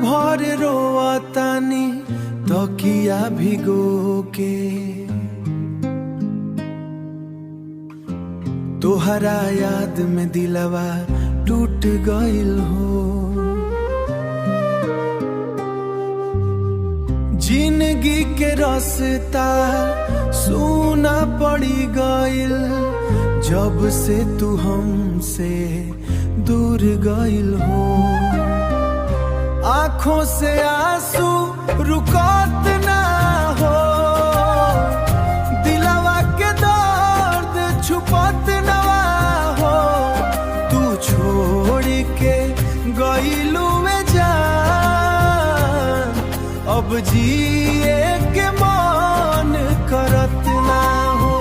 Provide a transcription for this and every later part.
भर रोवतानी तकिया भिगो के, तोहरा याद में दिलवा टूट गइल हो। जिंदगी के रास्ता सूना पड़ी गइल, जब से तू हमसे दूर गइल हो। आँखों से आंसू रुकत ना हो, दिलवा के दर्द छुपत ना हो। तू छोड़ के गइलू में जान, अब जिए के मन करत ना हो।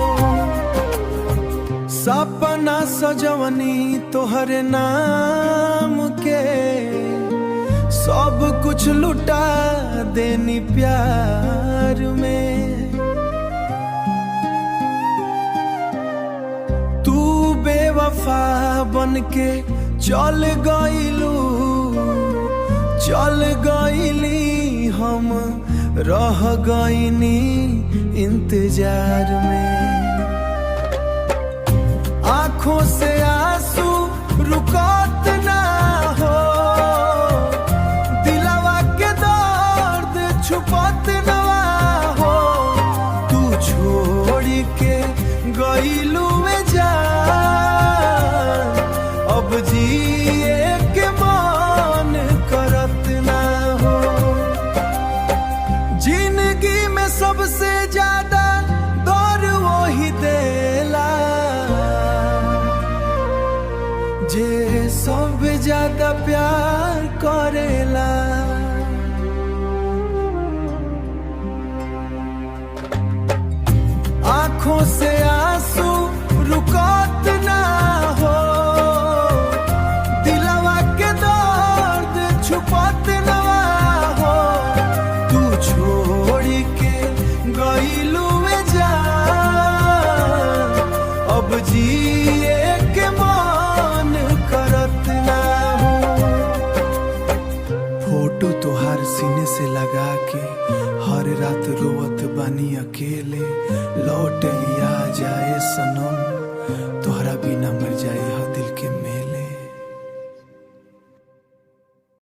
सपना सजवनी तोहरे नाम के, सब कुछ लुटा देनी प्यार में। तू बेवफा बनके चल गइलू, चल गइली, हम रह गइनी इंतजार में। आँखों से आंसू रुकत ना हो, दिलवा के दर्द छुपत ना हो। तू छोड़ के गइलू में जान, अब जिए के मन करत ना हो। जिंदगी में सबसे ज्यादा दर्द वही देला, जे सब ज्यादा प्यार करेला। आँखों से आंसू रुकत ना हो, दिलवा के दर्द छुपत ना हो। तू छोड़ के गइलू में जान, अब जिए के मन करत ना हो। फोटो तोहार सीने से लगा के हर रात रोवत बानी अकेले। लौट लिया जाए सनम, तोहरा बिना